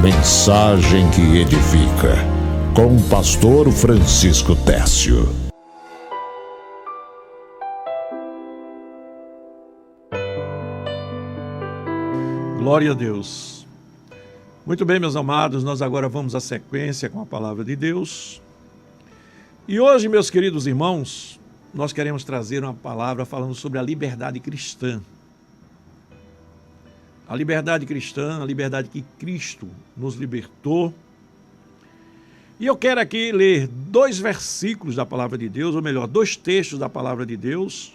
Mensagem que edifica, com o pastor Francisco Tércio. Glória a Deus. Muito bem, meus amados, nós agora vamos à sequência com a palavra de Deus. E hoje, meus queridos irmãos, nós queremos trazer uma palavra falando sobre a liberdade cristã. A liberdade cristã, a liberdade que Cristo nos libertou. E eu quero aqui ler 2 versículos da palavra de Deus, ou melhor, 2 textos da palavra de Deus.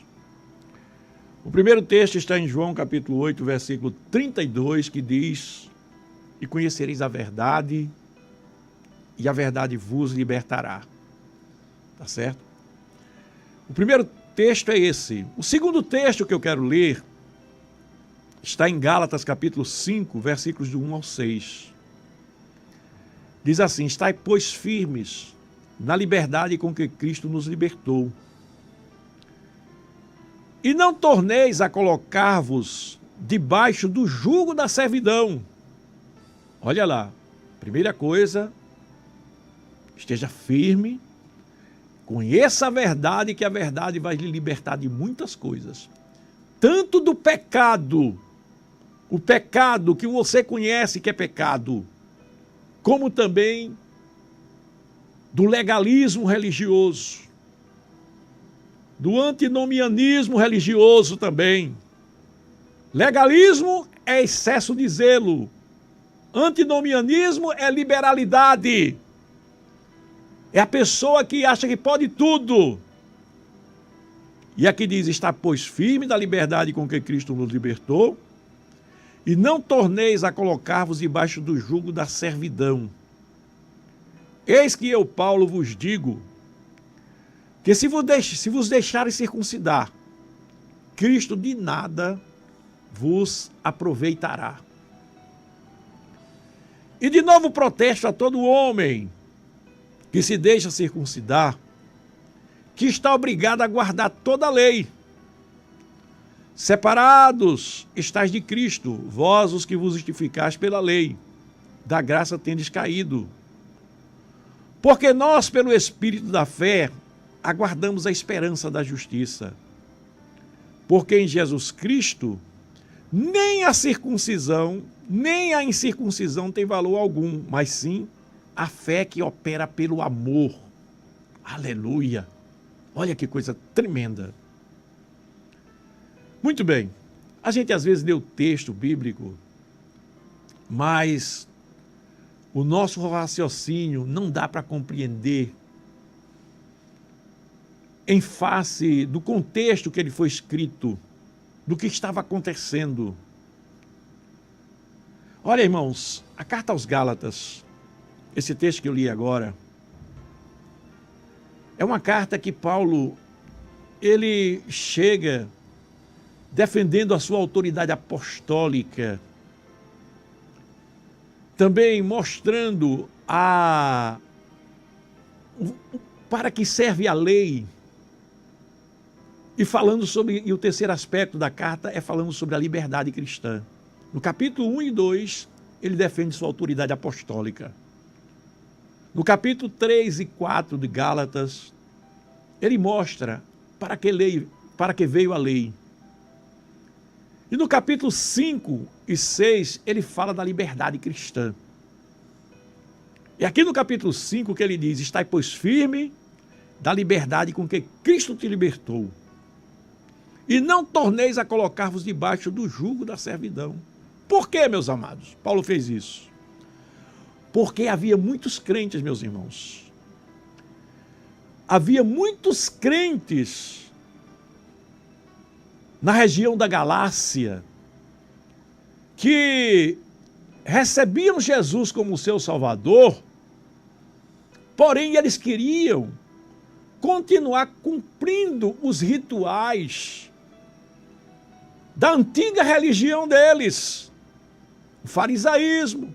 O primeiro texto está em João capítulo 8, versículo 32, que diz: "E conhecereis a verdade, e a verdade vos libertará." Tá certo? O primeiro texto é esse. O segundo texto que eu quero ler está em Gálatas capítulo 5, versículos do 1 ao 6. Diz assim: "Estai, pois, firmes na liberdade com que Cristo nos libertou. E não torneis a colocar-vos debaixo do jugo da servidão." Olha lá, primeira coisa, esteja firme, conheça a verdade, que a verdade vai lhe libertar de muitas coisas. Tanto do pecado, o pecado que você conhece que é pecado, como também do legalismo religioso, do antinomianismo religioso também. Legalismo é excesso de zelo. Antinomianismo é liberalidade. É a pessoa que acha que pode tudo. E aqui diz: "Está, pois, firme da liberdade com que Cristo nos libertou, e não torneis a colocar-vos debaixo do jugo da servidão. Eis que eu, Paulo, vos digo, que se vos deixarem circuncidar, Cristo de nada vos aproveitará. E de novo protesto a todo homem que se deixa circuncidar, que está obrigado a guardar toda a lei. Separados estáis de Cristo, vós os que vos justificais pela lei, da graça tendes caído. Porque nós, pelo Espírito da fé, aguardamos a esperança da justiça. Porque em Jesus Cristo, nem a circuncisão, nem a incircuncisão tem valor algum, mas sim a fé que opera pelo amor." Aleluia! Olha que coisa tremenda. Muito bem, a gente às vezes lê o texto bíblico, mas o nosso raciocínio não dá para compreender em face do contexto que ele foi escrito, do que estava acontecendo. Olha, irmãos, a carta aos Gálatas, esse texto que eu li agora, é uma carta que Paulo, ele chega defendendo a sua autoridade apostólica, também mostrando para que serve a lei, e falando sobre, e o terceiro aspecto da carta é falando sobre a liberdade cristã. No capítulo 1 e 2, ele defende sua autoridade apostólica. No capítulo 3 e 4 de Gálatas, ele mostra para que veio a lei. E no capítulo 5 e 6, ele fala da liberdade cristã. E aqui no capítulo 5 que ele diz: "Estai, pois, firme da liberdade com que Cristo te libertou. E não torneis a colocar-vos debaixo do jugo da servidão." Por que, meus amados, Paulo fez isso? Porque havia muitos crentes, meus irmãos. Havia muitos crentes na região da Galácia que recebiam Jesus como seu Salvador, porém eles queriam continuar cumprindo os rituais da antiga religião deles, o farisaísmo.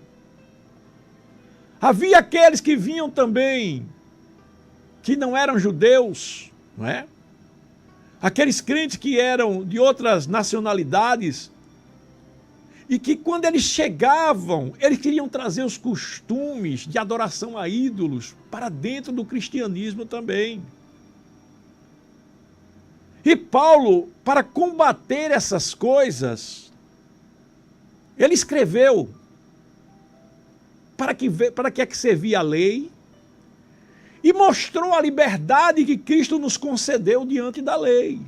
Havia aqueles que vinham também, que não eram judeus, não é? Aqueles crentes que eram de outras nacionalidades E que quando eles chegavam, eles queriam trazer os costumes de adoração a ídolos para dentro do cristianismo também. E Paulo, para combater essas coisas, ele escreveu para que é que servia a lei e mostrou a liberdade que Cristo nos concedeu diante da lei.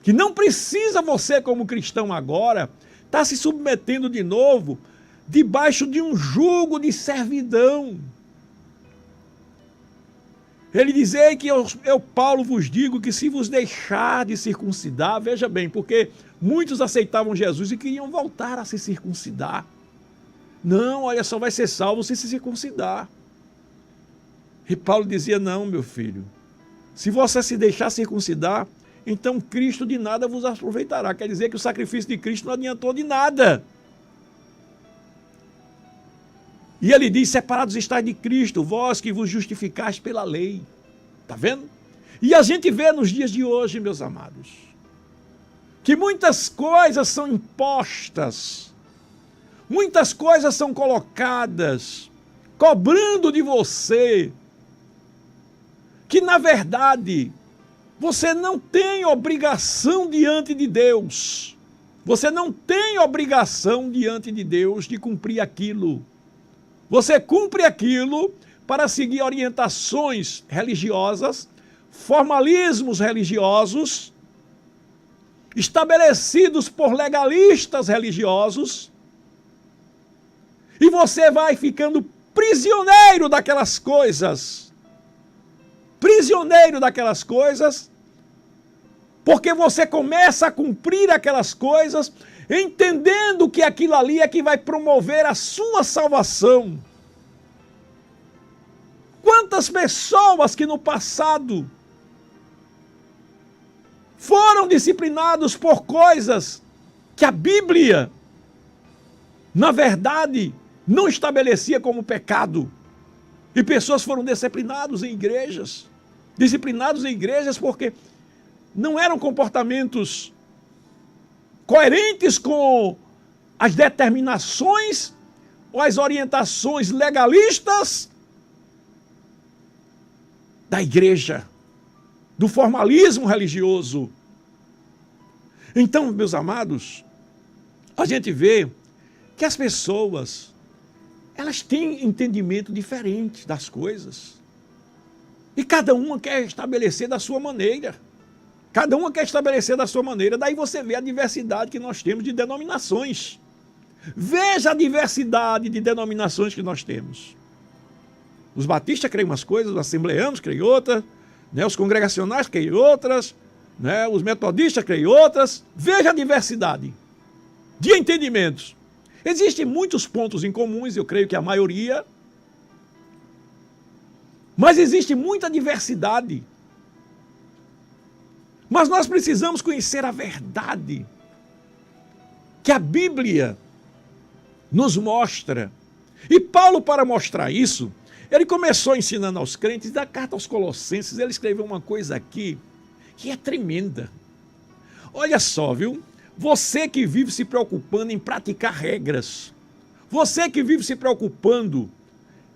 Que não precisa você, como cristão agora, estar se submetendo de novo debaixo de um jugo de servidão. Ele diz: "Ei, que eu, Paulo, vos digo que se vos deixar de circuncidar", veja bem, porque muitos aceitavam Jesus e queriam voltar a se circuncidar. Não, olha, só vai ser salvo se circuncidar. E Paulo dizia: "Não, meu filho, se você se deixar circuncidar, então Cristo de nada vos aproveitará." Quer dizer que o sacrifício de Cristo não adiantou de nada. E ele diz: "Separados estáis de Cristo, vós que vos justificais pela lei." Está vendo? E a gente vê nos dias de hoje, meus amados, que muitas coisas são impostas, muitas coisas são colocadas, cobrando de você, que na verdade você não tem obrigação diante de Deus. Você não tem obrigação diante de Deus de cumprir aquilo. Você cumpre aquilo para seguir orientações religiosas, formalismos religiosos, estabelecidos por legalistas religiosos, e você vai ficando prisioneiro daquelas coisas. Prisioneiro daquelas coisas, porque você começa a cumprir aquelas coisas, entendendo que aquilo ali é que vai promover a sua salvação. Quantas pessoas que no passado foram disciplinados por coisas que a Bíblia, na verdade, não estabelecia como pecado. E pessoas foram disciplinadas em igrejas porque não eram comportamentos coerentes com as determinações ou as orientações legalistas da igreja, do formalismo religioso. Então, meus amados, a gente vê que as pessoas, elas têm entendimento diferente das coisas. E cada uma quer estabelecer da sua maneira. Cada uma quer estabelecer da sua maneira. Daí você vê a diversidade que nós temos de denominações. Veja a diversidade de denominações que nós temos. Os batistas creem umas coisas, os assembleanos creem outras, né? Os congregacionais creem outras, né? Os metodistas creem outras. Veja a diversidade de entendimentos. Existem muitos pontos em comuns, eu creio que a maioria, mas existe muita diversidade. Mas nós precisamos conhecer a verdade que a Bíblia nos mostra. E Paulo, para mostrar isso, ele começou ensinando aos crentes. Da carta aos Colossenses, ele escreveu uma coisa aqui que é tremenda. Olha só, viu? Você que vive se preocupando em praticar regras, você que vive se preocupando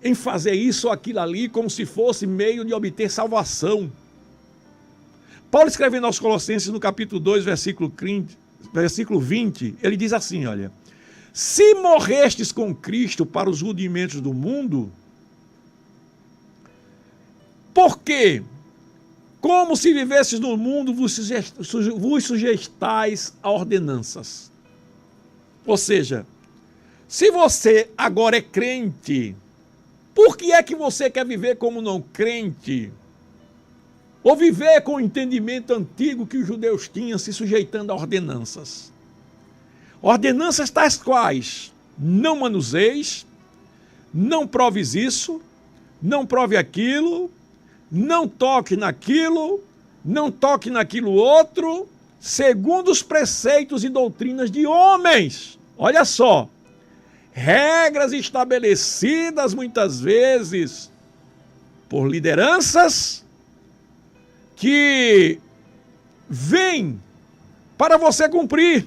em fazer isso ou aquilo ali como se fosse meio de obter salvação. Paulo, escrevendo aos Colossenses no capítulo 2, versículo 20, ele diz assim, olha: "Se morrestes com Cristo para os rudimentos do mundo, porque, como se vivesses no mundo, vos sujeitais a ordenanças." Ou seja, se você agora é crente, por que é que você quer viver como não crente? Ou viver com o entendimento antigo que os judeus tinham, se sujeitando a ordenanças? Ordenanças tais quais: não manuseis, não proves isso, não prove aquilo, não toque naquilo, não toque naquilo outro, segundo os preceitos e doutrinas de homens. Olha só, regras estabelecidas muitas vezes por lideranças que vêm para você cumprir,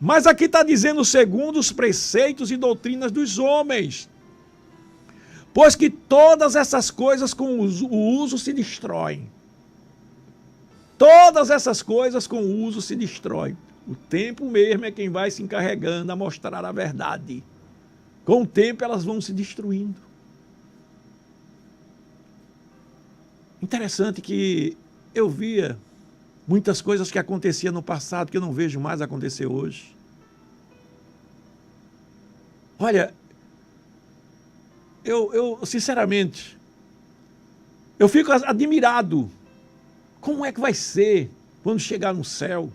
Mas aqui está dizendo segundo os preceitos e doutrinas dos homens. Pois que todas essas coisas com o uso se destroem. Todas essas coisas com o uso se destroem. O tempo mesmo é quem vai se encarregando a mostrar a verdade. Com o tempo elas vão se destruindo. Interessante que eu via muitas coisas que aconteciam no passado que eu não vejo mais acontecer hoje. Olha, eu sinceramente, eu fico admirado. Como é que vai ser quando chegar no céu?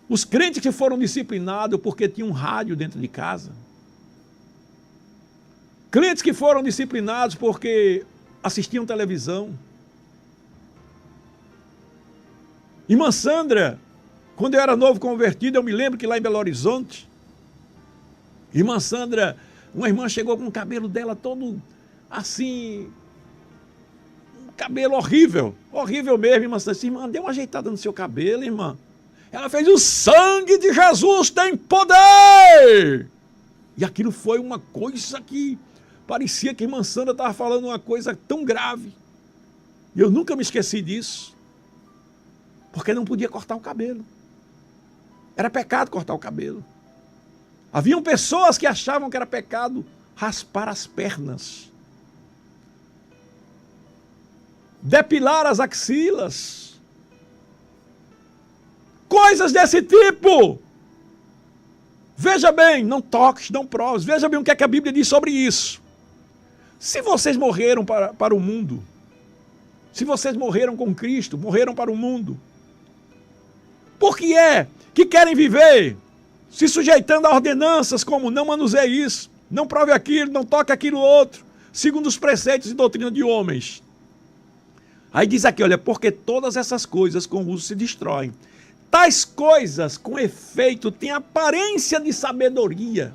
Os crentes que foram disciplinados porque tinham um rádio dentro de casa. Crentes que foram disciplinados porque assistiam televisão. Irmã Sandra, quando eu era novo convertido, eu me lembro que lá em Belo Horizonte, irmã Sandra, uma irmã chegou com o cabelo dela todo assim, um cabelo horrível, horrível mesmo, irmã Sandra. Irmã, dê uma ajeitada no seu cabelo, irmã. Ela fez: o sangue de Jesus tem poder! E aquilo foi uma coisa que parecia que a irmã Sandra estava falando uma coisa tão grave. E eu nunca me esqueci disso. Porque não podia cortar o cabelo. Era pecado cortar o cabelo. Haviam pessoas que achavam que era pecado raspar as pernas, depilar as axilas, coisas desse tipo. Veja bem, não toques, não proves. Veja bem o que é que a Bíblia diz sobre isso. Se vocês morreram para o mundo, se vocês morreram com Cristo, morreram para o mundo, por que é que querem viver se sujeitando a ordenanças como não manuseie isso, não prove aquilo, não toque aquilo outro, segundo os preceitos e doutrina de homens? Aí diz aqui, olha, porque todas essas coisas com uso se destroem. Tais coisas, com efeito, têm aparência de sabedoria.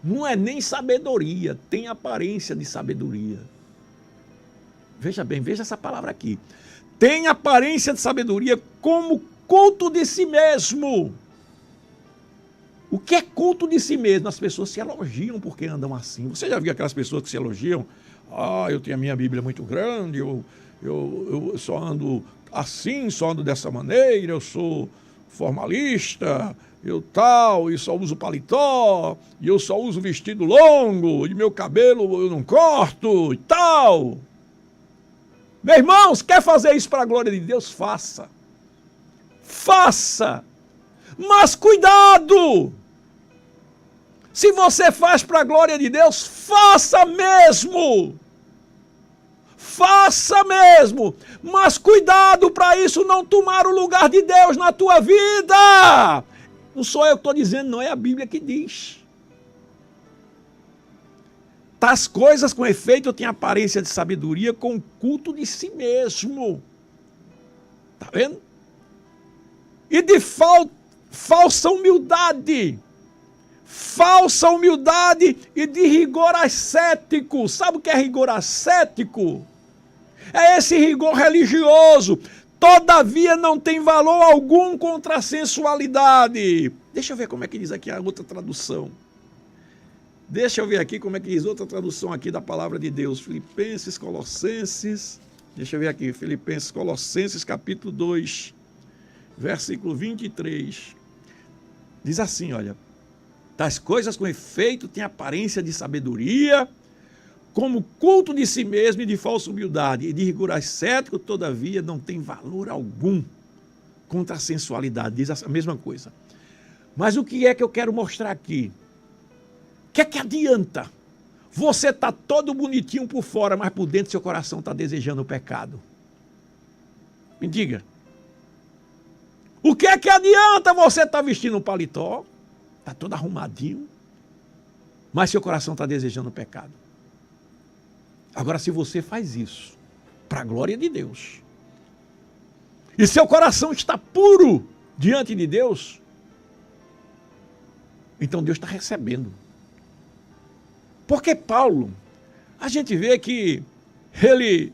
Não é nem sabedoria, tem aparência de sabedoria. Veja bem, veja essa palavra aqui. Tem aparência de sabedoria como culto de si mesmo. O que é culto de si mesmo? As pessoas se elogiam porque andam assim. Você já viu aquelas pessoas que se elogiam? Ah, eu tenho a minha Bíblia muito grande, eu só ando assim, só ando dessa maneira, eu sou formalista, eu tal, e só uso paletó, e eu só uso vestido longo, e meu cabelo eu não corto, e tal. Meus irmãos, quer fazer isso para a glória de Deus? Faça. Faça. Mas cuidado! Se você faz para a glória de Deus, faça mesmo! Faça mesmo! Mas cuidado para isso não tomar o lugar de Deus na tua vida! Não sou eu que estou dizendo, não, é a Bíblia que diz. Tais coisas com efeito têm aparência de sabedoria com o culto de si mesmo. Está vendo? E de falsa humildade. Falsa humildade e de rigor ascético. Sabe o que é rigor ascético? É esse rigor religioso. Todavia não tem valor algum contra a sensualidade. Deixa eu ver como é que diz aqui a outra tradução. Deixa eu ver aqui como é que diz outra tradução aqui da palavra de Deus. Filipenses, Colossenses. Deixa eu ver aqui. Filipenses, Colossenses, capítulo 2, versículo 23. Diz assim, olha. Tais coisas com efeito têm aparência de sabedoria, como culto de si mesmo e de falsa humildade, e de rigor ascético, todavia, não tem valor algum contra a sensualidade. Diz a mesma coisa. Mas o que é que eu quero mostrar aqui? O que é que adianta? Você está todo bonitinho por fora, mas por dentro seu coração está desejando o pecado. Me diga. O que é que adianta você estar vestindo um paletó? Está todo arrumadinho, mas seu coração está desejando o pecado. Agora, se você faz isso para a glória de Deus, e seu coração está puro diante de Deus, então Deus está recebendo. Porque Paulo, a gente vê que ele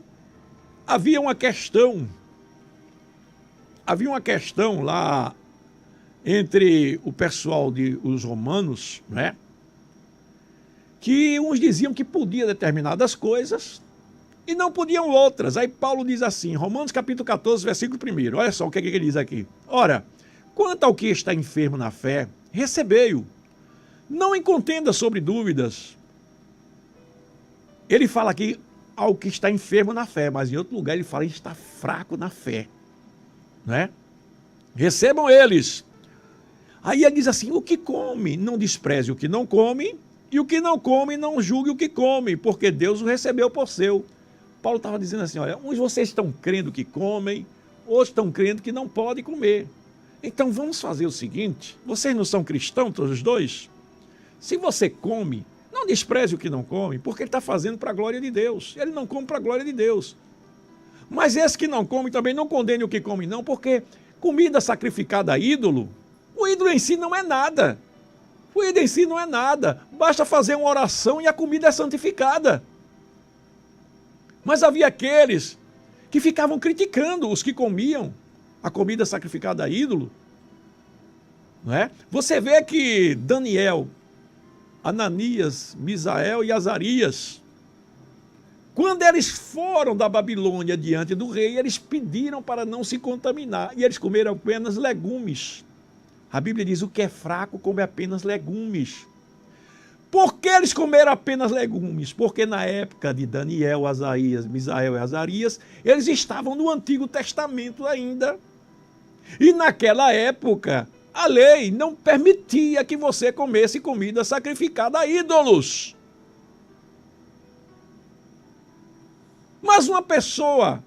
havia uma questão lá entre o pessoal os romanos, né? Que uns diziam que podia determinadas coisas e não podiam outras. Aí Paulo diz assim, Romanos capítulo 14, versículo 1. Olha só o que ele diz aqui. Ora, quanto ao que está enfermo na fé, recebei-o. Não em contenda sobre dúvidas. Ele fala aqui ao que está enfermo na fé, mas em outro lugar ele fala que está fraco na fé. Né? Recebam eles. Aí ele diz assim, o que come, não despreze o que não come, e o que não come, não julgue o que come, porque Deus o recebeu por seu. Paulo estava dizendo assim, olha, uns vocês estão crendo que comem, outros estão crendo que não podem comer. Então vamos fazer o seguinte, vocês não são cristãos, todos os dois? Se você come, não despreze o que não come, porque ele está fazendo para a glória de Deus. Ele não come para a glória de Deus. Mas esse que não come também não condene o que come não, porque comida sacrificada a ídolo, o ídolo em si não é nada. O ídolo em si não é nada. Basta fazer uma oração e a comida é santificada. Mas havia aqueles que ficavam criticando os que comiam a comida sacrificada a ídolo. Não é? Você vê que Daniel, Ananias, Misael e Azarias, quando eles foram da Babilônia diante do rei, eles pediram para não se contaminar. E eles comeram apenas legumes. A Bíblia diz, o que é fraco come apenas legumes. Por que eles comeram apenas legumes? Porque na época de Daniel, Asaías, Misael e Azarias, eles estavam no Antigo Testamento ainda. E naquela época, a lei não permitia que você comesse comida sacrificada a ídolos. Mas uma pessoa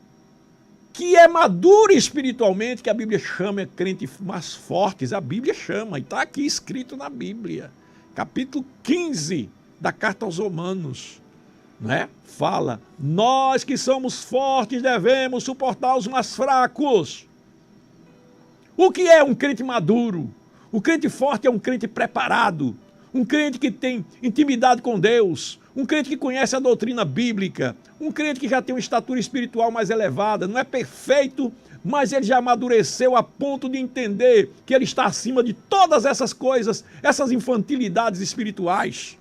que é madura espiritualmente, que a Bíblia chama crentes mais fortes, a Bíblia chama, e está aqui escrito na Bíblia, capítulo 15 da carta aos Romanos, né? Fala, nós que somos fortes devemos suportar os mais fracos. O que é um crente maduro? O crente forte é um crente preparado, um crente que tem intimidade com Deus, um crente que conhece a doutrina bíblica, um crente que já tem uma estatura espiritual mais elevada, não é perfeito, mas ele já amadureceu a ponto de entender que ele está acima de todas essas coisas, essas infantilidades espirituais.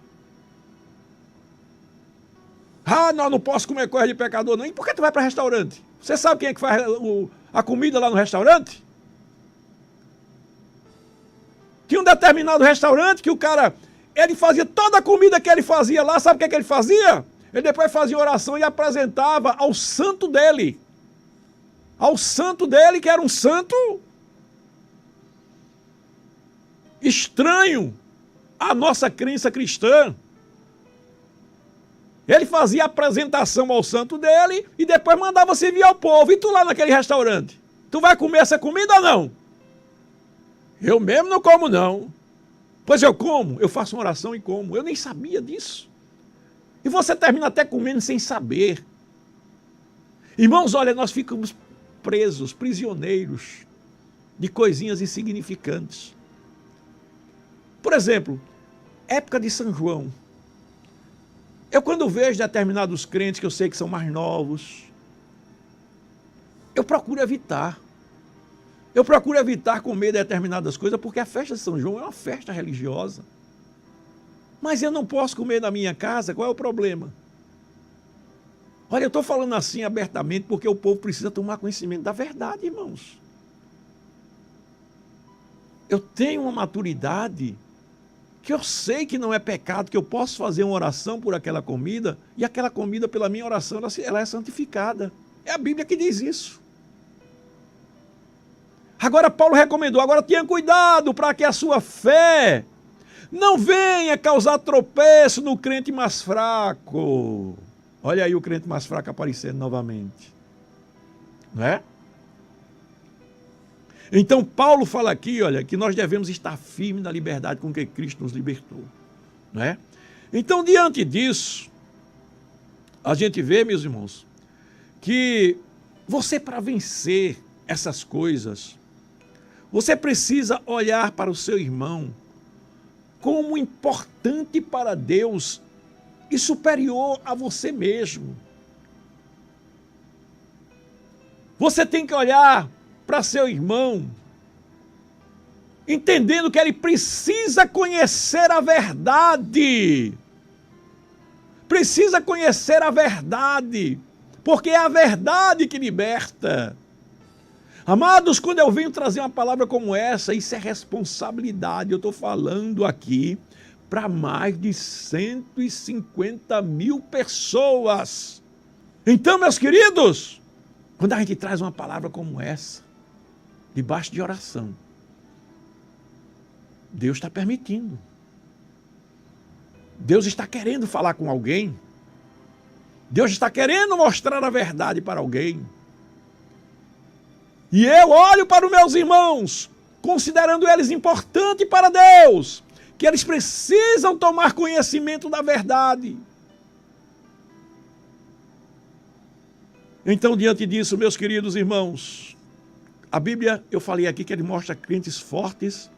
Ah, não posso comer coisa de pecador, não. E por que tu vai para restaurante? Você sabe quem é que faz a comida lá no restaurante? Tinha um determinado restaurante que o cara, ele fazia toda a comida que ele fazia lá, sabe o que ele fazia? Ele depois fazia oração e apresentava ao santo dele. Ao santo dele, que era um santo estranho à nossa crença cristã. Ele fazia a apresentação ao santo dele e depois mandava servir ao povo. E tu lá naquele restaurante? Tu vai comer essa comida ou não? Eu mesmo não como não. Pois eu como, eu faço uma oração e como. Eu nem sabia disso. E você termina até comendo sem saber. Irmãos, olha, nós ficamos presos, prisioneiros de coisinhas insignificantes. Por exemplo, época de São João. Eu quando vejo determinados crentes que eu sei que são mais novos, eu procuro evitar. Eu procuro evitar comer determinadas coisas, porque a festa de São João é uma festa religiosa. Mas eu não posso comer na minha casa, qual é o problema? Olha, eu estou falando assim abertamente porque o povo precisa tomar conhecimento da verdade, irmãos. Eu tenho uma maturidade que eu sei que não é pecado, que eu posso fazer uma oração por aquela comida, e aquela comida, pela minha oração, ela é santificada. É a Bíblia que diz isso. Agora Paulo recomendou, agora tenha cuidado para que a sua fé não venha causar tropeço no crente mais fraco. Olha aí o crente mais fraco aparecendo novamente. Não é? Então Paulo fala aqui, olha, que nós devemos estar firmes na liberdade com que Cristo nos libertou. Não é? Então, diante disso, a gente vê, meus irmãos, que você, para vencer essas coisas, você precisa olhar para o seu irmão como importante para Deus e superior a você mesmo. Você tem que olhar para seu irmão entendendo que ele precisa conhecer a verdade. Precisa conhecer a verdade, porque é a verdade que liberta. Amados, quando eu venho trazer uma palavra como essa, isso é responsabilidade. Eu estou falando aqui para mais de 150 mil pessoas. Então, meus queridos, quando a gente traz uma palavra como essa, debaixo de oração, Deus está permitindo. Deus está querendo falar com alguém. Deus está querendo mostrar a verdade para alguém. E eu olho para os meus irmãos, considerando eles importantes para Deus, que eles precisam tomar conhecimento da verdade. Então, diante disso, meus queridos irmãos, a Bíblia, eu falei aqui que ele mostra crentes fortes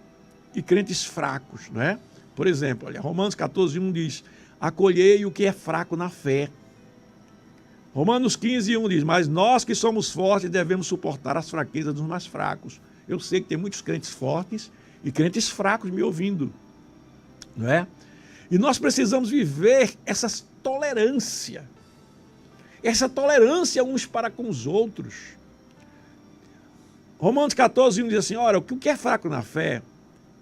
e crentes fracos, não é? Por exemplo, olha, Romanos 14:1 diz: acolhei o que é fraco na fé. Romanos 15:1 diz: mas nós que somos fortes devemos suportar as fraquezas dos mais fracos. Eu sei que tem muitos crentes fortes e crentes fracos me ouvindo, não é? E nós precisamos viver essa tolerância uns para com os outros. Romanos 14:1 diz assim: ora, o que é fraco na fé,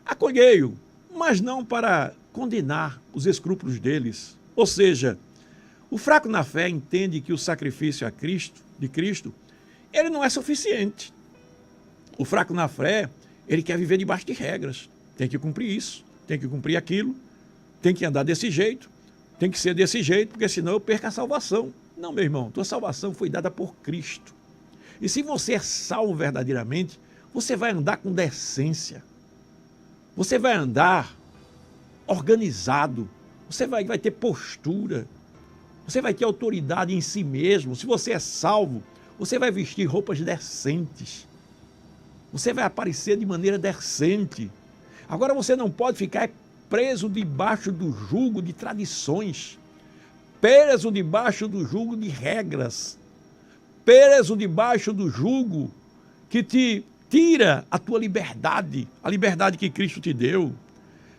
acolhei-o, mas não para condenar os escrúpulos deles. Ou seja, o fraco na fé entende que o sacrifício de Cristo, ele não é suficiente. O fraco na fé, ele quer viver debaixo de regras. Tem que cumprir isso, tem que cumprir aquilo, tem que andar desse jeito, tem que ser desse jeito, porque senão eu perco a salvação. Não, meu irmão, tua salvação foi dada por Cristo. E se você é salvo verdadeiramente, você vai andar com decência. Você vai andar organizado. Você vai ter postura. Você vai ter autoridade em si mesmo. Se você é salvo, você vai vestir roupas decentes. Você vai aparecer de maneira decente. Agora você não pode ficar preso debaixo do jugo de tradições, preso debaixo do jugo de regras, preso debaixo do jugo que te tira a tua liberdade, a liberdade que Cristo te deu.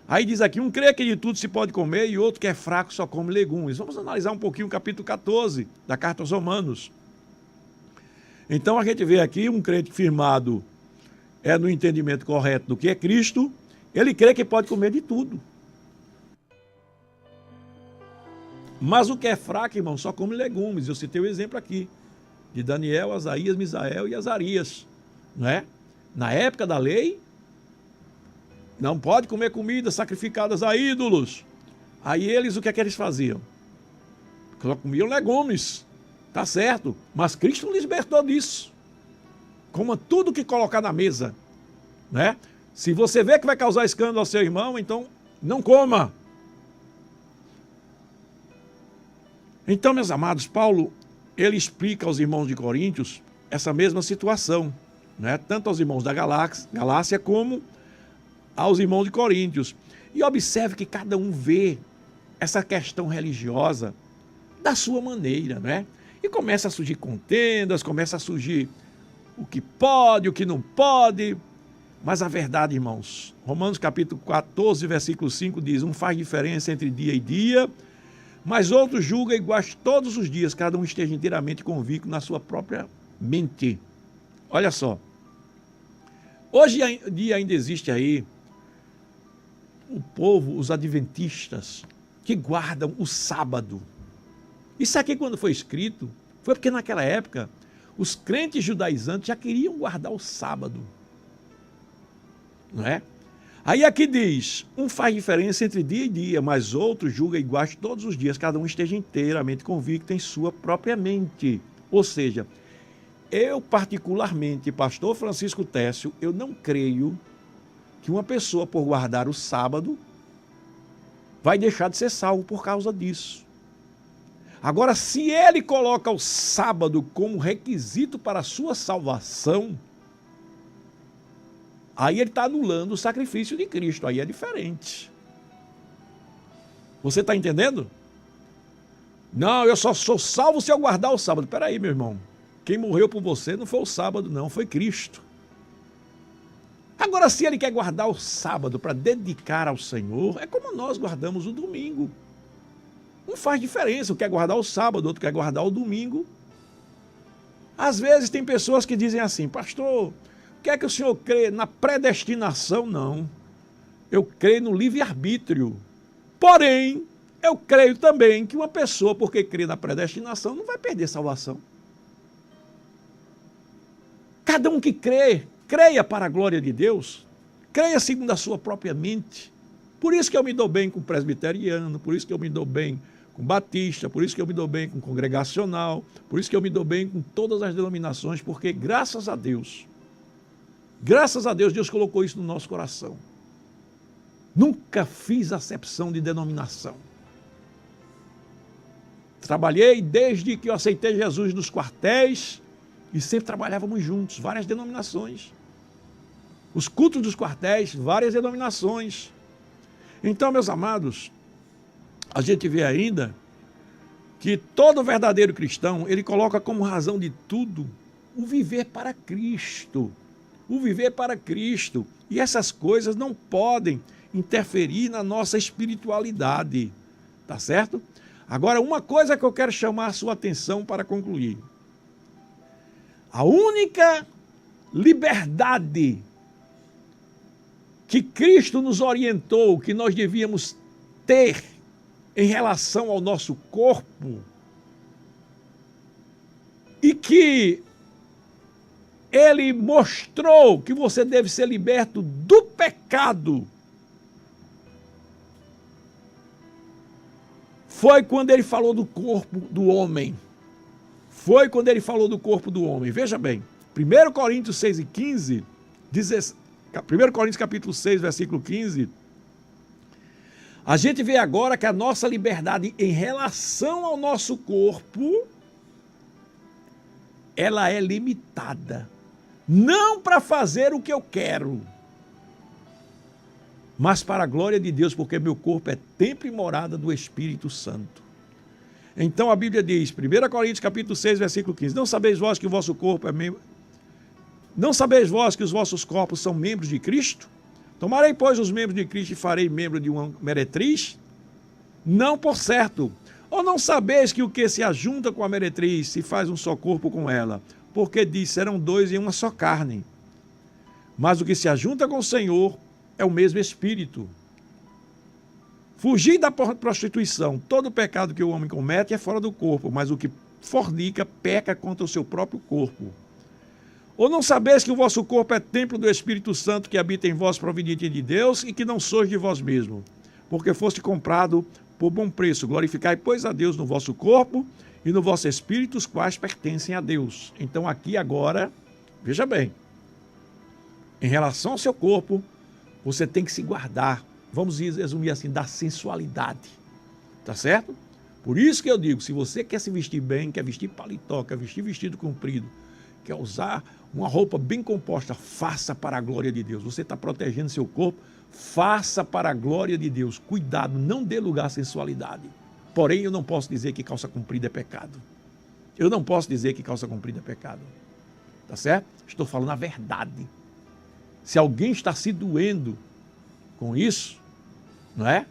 Aí diz aqui, um crê que de tudo se pode comer e outro que é fraco só come legumes. Vamos analisar um pouquinho o capítulo 14 da Carta aos Romanos. Então a gente vê aqui um crente firmado no entendimento correto do que é Cristo, ele crê que pode comer de tudo. Mas o que é fraco, irmão, só come legumes. Eu citei o exemplo aqui de Daniel, Asaías, Misael e Azarias, não é? Na época da lei, não pode comer comidas sacrificadas a ídolos. Aí eles, o que é que eles faziam? Só comiam legumes, tá certo? Mas Cristo nos libertou disso. Coma tudo que colocar na mesa, né? Se você vê que vai causar escândalo ao seu irmão, então não coma. Então, meus amados, Paulo, ele explica aos irmãos de Coríntios essa mesma situação, né? Tanto aos irmãos da Galácia como aos irmãos de Coríntios. E observe que cada um vê essa questão religiosa da sua maneira, né? E começa a surgir contendas, começa a surgir o que pode, o que não pode. Mas a verdade, irmãos, Romanos capítulo 14, versículo 5 diz: um faz diferença entre dia e dia, mas outro julga iguais todos os dias, cada um esteja inteiramente convicto na sua própria mente. Olha só, hoje em dia ainda existe aí o povo, os adventistas, que guardam o sábado. Isso aqui, quando foi escrito, foi porque naquela época os crentes judaizantes já queriam guardar o sábado, não é? Aí aqui diz, um faz diferença entre dia e dia, mas outro julga iguais todos os dias, cada um esteja inteiramente convicto em sua própria mente. Ou seja, eu particularmente, pastor Francisco Técio, eu não creio que uma pessoa, por guardar o sábado, vai deixar de ser salvo por causa disso. Agora, se ele coloca o sábado como requisito para a sua salvação, aí ele está anulando o sacrifício de Cristo, aí é diferente. Você está entendendo? Não, eu só sou salvo se eu guardar o sábado. Espera aí, meu irmão. Quem morreu por você não foi o sábado, não, foi Cristo. Agora, se ele quer guardar o sábado para dedicar ao Senhor, é como nós guardamos o domingo. Não faz diferença, um quer guardar o sábado, outro quer guardar o domingo. Às vezes tem pessoas que dizem assim: pastor, quer que o senhor crê na predestinação? Não. Eu creio no livre-arbítrio. Porém, eu creio também que uma pessoa, porque crê na predestinação, não vai perder salvação. Cada um que crê, creia para a glória de Deus, creia segundo a sua própria mente. Por isso que eu me dou bem com presbiteriano, por isso que eu me dou bem com batista, por isso que eu me dou bem com congregacional, por isso que eu me dou bem com todas as denominações, porque graças a Deus, Deus colocou isso no nosso coração. Nunca fiz acepção de denominação. Trabalhei desde que eu aceitei Jesus nos quartéis e sempre trabalhávamos juntos, várias denominações. Os cultos dos quartéis, várias denominações. Então, meus amados, a gente vê ainda que todo verdadeiro cristão, ele coloca como razão de tudo o viver para Cristo. O viver para Cristo. E essas coisas não podem interferir na nossa espiritualidade. Tá certo? Agora, uma coisa que eu quero chamar a sua atenção para concluir. A única liberdade que Cristo nos orientou, que nós devíamos ter em relação ao nosso corpo, e que Ele mostrou que você deve ser liberto do pecado, foi quando Ele falou do corpo do homem. Foi quando Ele falou do corpo do homem. Veja bem, 1 Coríntios 6 e 15, 1 Coríntios capítulo 6, versículo 15, a gente vê agora que a nossa liberdade em relação ao nosso corpo, ela é limitada. Não para fazer o que eu quero, mas para a glória de Deus, porque meu corpo é templo e morada do Espírito Santo. Então a Bíblia diz, 1 Coríntios capítulo 6, versículo 15, não sabeis vós que o vosso corpo é membro... Não sabeis vós que os vossos corpos são membros de Cristo? Tomarei, pois, os membros de Cristo e farei membro de uma meretriz? Não, por certo. Ou não sabeis que o que se ajunta com a meretriz se faz um só corpo com ela? Porque diz, serão dois em uma só carne. Mas o que se ajunta com o Senhor é o mesmo Espírito. Fugir da prostituição. Todo pecado que o homem comete é fora do corpo, mas o que fornica peca contra o seu próprio corpo. Ou não sabeis que o vosso corpo é templo do Espírito Santo que habita em vós, proveniente de Deus, e que não sois de vós mesmos, porque foste comprado por bom preço. Glorificai, pois, a Deus no vosso corpo e no vosso espírito, os quais pertencem a Deus. Então aqui agora, veja bem, em relação ao seu corpo, você tem que se guardar, vamos resumir assim, da sensualidade, tá certo? Por isso que eu digo, se você quer se vestir bem, quer vestir paletó, quer vestir vestido comprido, quer usar uma roupa bem composta, faça para a glória de Deus. Você está protegendo seu corpo, faça para a glória de Deus. Cuidado, não dê lugar à sensualidade. Porém, eu não posso dizer que calça comprida é pecado. Eu não posso dizer que calça comprida é pecado. Tá certo? Estou falando a verdade. Se alguém está se doendo com isso, não é?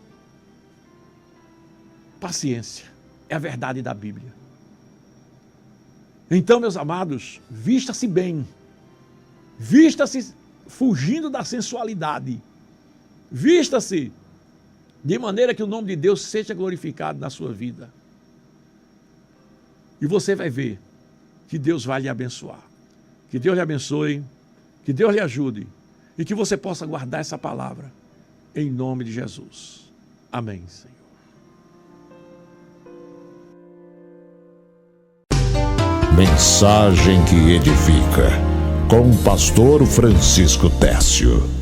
Paciência. É a verdade da Bíblia. Então, meus amados, vista-se bem, vista-se fugindo da sensualidade, vista-se de maneira que o nome de Deus seja glorificado na sua vida. E você vai ver que Deus vai lhe abençoar, que Deus lhe abençoe, que Deus lhe ajude e que você possa guardar essa palavra em nome de Jesus. Amém, Senhor. Mensagem que edifica, com o pastor Francisco Técio.